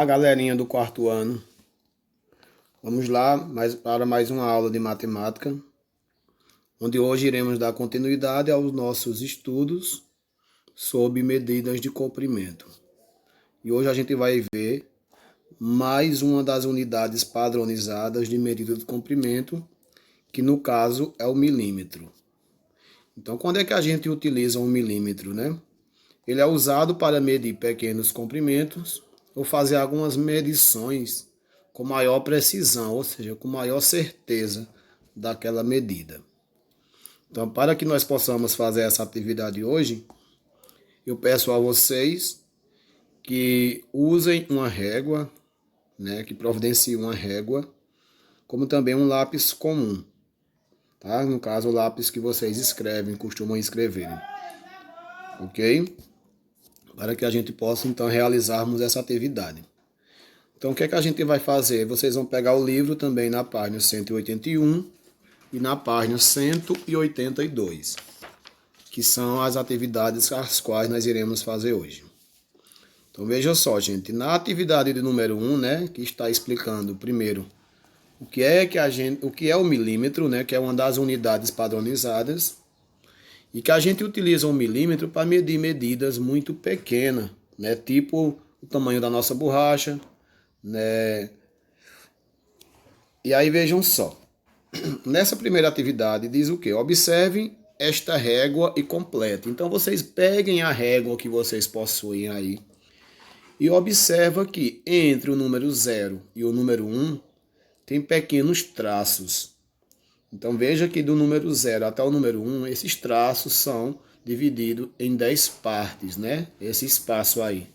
A galerinha do quarto ano, vamos lá para mais uma aula de matemática, onde hoje iremos dar continuidade aos nossos estudos sobre medidas de comprimento. E hoje a gente vai ver mais uma das unidades padronizadas de medida de comprimento, que no caso é o milímetro. Então, quando é que a gente utiliza um milímetro, né? Ele é usado para medir pequenos comprimentos ou fazer algumas medições com maior precisão, ou seja, com maior certeza daquela medida. Então, para que nós possamos fazer essa atividade hoje, eu peço a vocês que usem uma régua, né, que providenciem uma régua, como também um lápis comum, tá? No caso, o lápis que vocês escrevem, costumam escrever, ok? Para que a gente possa, então, realizarmos essa atividade. Então, o que é que a gente vai fazer? Vocês vão pegar o livro também na página 181 e na página 182, que são as atividades as quais nós iremos fazer hoje. Então, veja só, gente, na atividade de número 1, né, que está explicando primeiro o que é o milímetro, né, que é uma das unidades padronizadas, e que a gente utiliza o milímetro para medir medidas muito pequenas, né, tipo o tamanho da nossa borracha, né? E aí vejam só, nessa primeira atividade diz o quê? Observem esta régua e complete. Então vocês peguem a régua que vocês possuem aí e observa que entre o número 0 e o número 1 tem pequenos traços. Então veja que do número 0 até o número 1, esses traços são divididos em 10 partes, né? Esse espaço aí.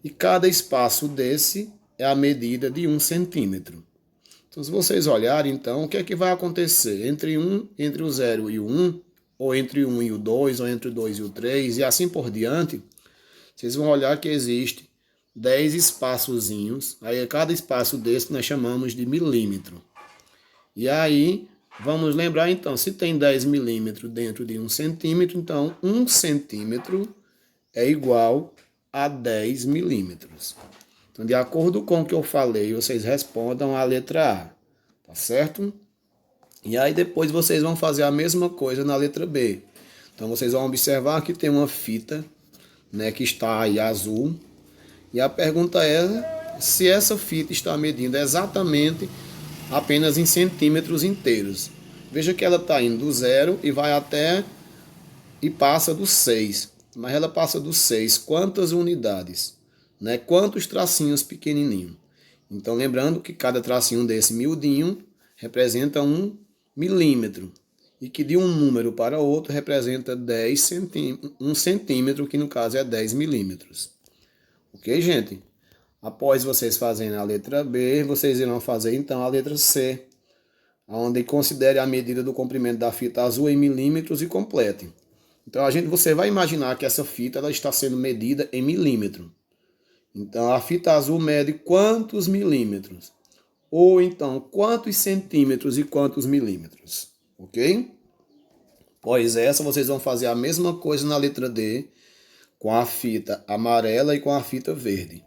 E cada espaço desse é a medida de 1 centímetro. Então, se vocês olharem, então, o que é que vai acontecer? Entre o 0 e o 1, ou entre o 1 e o 2, ou entre o 2 e o 3, e assim por diante, vocês vão olhar que existe 10 espaçozinhos. Aí, cada espaço desse nós chamamos de milímetro. E aí, vamos lembrar, então, se tem 10 milímetros dentro de 1 centímetro, então 1 centímetro é igual a 10 milímetros. Então, de acordo com o que eu falei, vocês respondam a letra A, tá certo? E aí depois vocês vão fazer a mesma coisa na letra B. Então, vocês vão observar que tem uma fita, né, que está aí azul. E a pergunta é se essa fita está medindo exatamente apenas em centímetros inteiros. Veja que ela está indo do 0 e vai até e passa do 6. Mas ela passa do 6 quantas unidades? Né? Quantos tracinhos pequenininhos? Então, lembrando que cada tracinho desse miudinho representa 1 milímetro. E que de um número para outro representa 1 centímetro, que no caso é 10 milímetros. Ok, gente? Após vocês fazerem a letra B, vocês irão fazer então a letra C, onde considere a medida do comprimento da fita azul em milímetros e complete. Então você vai imaginar que essa fita ela está sendo medida em milímetro. Então a fita azul mede quantos milímetros? Ou então quantos centímetros e quantos milímetros? Ok? Após essa, vocês vão fazer a mesma coisa na letra D, com a fita amarela e com a fita verde.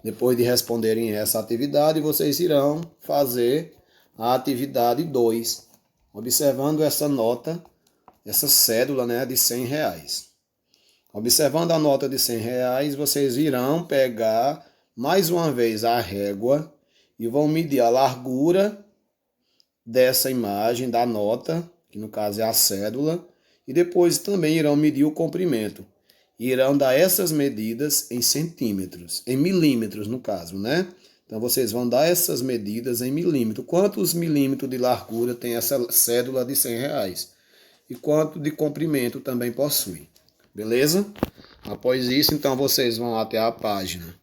Depois de responderem essa atividade, vocês irão fazer a atividade 2, observando essa nota, essa cédula, né, de R$100. Observando a nota de R$100, vocês irão pegar mais uma vez a régua e vão medir a largura dessa imagem da nota, que no caso é a cédula, e depois também irão medir o comprimento. E irão dar essas medidas em centímetros, em milímetros no caso, né? Então vocês vão dar essas medidas em milímetro. Quantos milímetros de largura tem essa cédula de R$100? E quanto de comprimento também possui. Beleza? Após isso, então vocês vão até a página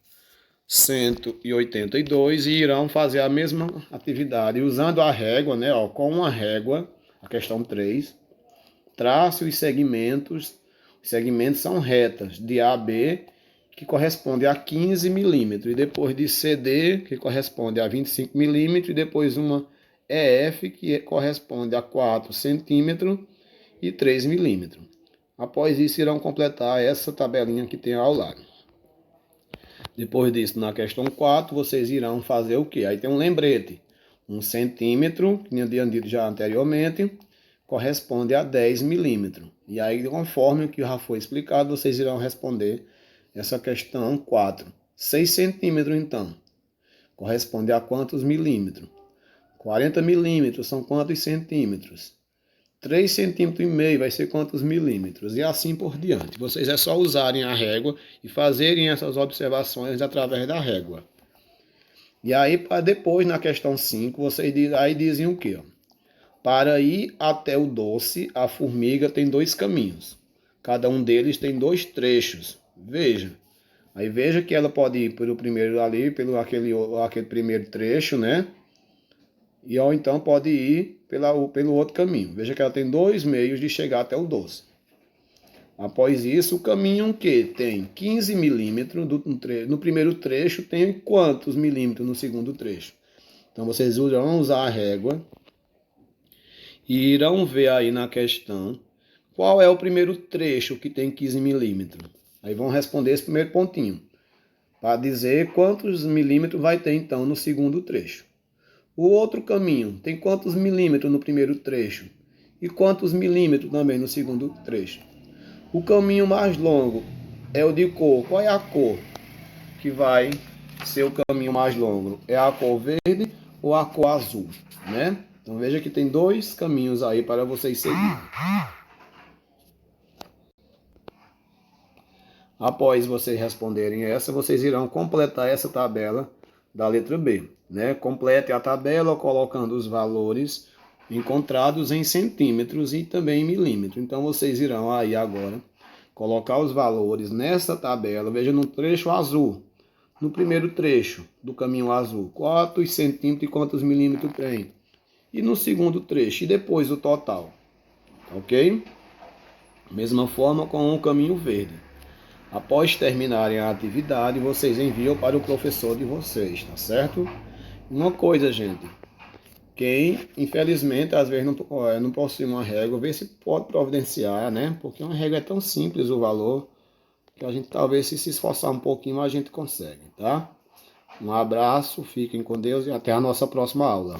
182 e irão fazer a mesma atividade usando a régua, né? Ó, com uma régua, a questão 3, trace os segmentos. Os segmentos são retas de A a B, que corresponde a 15 milímetros, e depois de CD, que corresponde a 25 milímetros, e depois uma EF, que corresponde a 4 centímetros e 3 milímetros. Após isso, irão completar essa tabelinha que tem ao lado. Depois disso, na questão 4, vocês irão fazer o quê? Aí tem um lembrete. 1 centímetro, que eu tinha dito já anteriormente, corresponde a 10 milímetros. E aí, conforme o que já foi explicado, vocês irão responder essa questão 4. 6 centímetros, então, corresponde a quantos milímetros? 40 milímetros são quantos centímetros? 3 centímetros e meio vai ser quantos milímetros? E assim por diante. Vocês é só usarem a régua e fazerem essas observações através da régua. E aí, para depois, na questão 5, vocês aí dizem o quê? Para ir até o doce, a formiga tem 2 caminhos. Cada um deles tem 2 trechos. Veja. Aí veja que ela pode ir pelo primeiro ali, pelo aquele primeiro trecho, né? E ou então pode ir pelo outro caminho. Veja que ela tem 2 meios de chegar até o doce. Após isso, o caminho que tem 15 milímetros no primeiro trecho, tem quantos milímetros no segundo trecho? Então vocês irão usar a régua e irão ver aí na questão qual é o primeiro trecho que tem 15 milímetros. Aí vão responder esse primeiro pontinho, para dizer quantos milímetros vai ter então no segundo trecho. O outro caminho tem quantos milímetros no primeiro trecho e quantos milímetros também no segundo trecho. O caminho mais longo é o de cor. Qual é a cor que vai ser o caminho mais longo? É a cor verde ou a cor azul, né? Então veja que tem 2 caminhos aí para vocês seguirem. Após vocês responderem essa, vocês irão completar essa tabela da letra B, né? Complete a tabela colocando os valores encontrados em centímetros e também em milímetros. Então vocês irão aí agora colocar os valores nessa tabela. Veja no trecho azul, no primeiro trecho do caminho azul, quantos centímetros e quantos milímetros tem. E no segundo trecho, e depois o total, ok? Mesma forma com o caminho verde. Após terminarem a atividade, vocês enviam para o professor de vocês, tá certo? Uma coisa, gente, quem infelizmente às vezes não possui uma régua, vê se pode providenciar, né? Porque uma régua é tão simples o valor, que a gente talvez se esforçar um pouquinho a gente consegue, tá? Um abraço, fiquem com Deus e até a nossa próxima aula.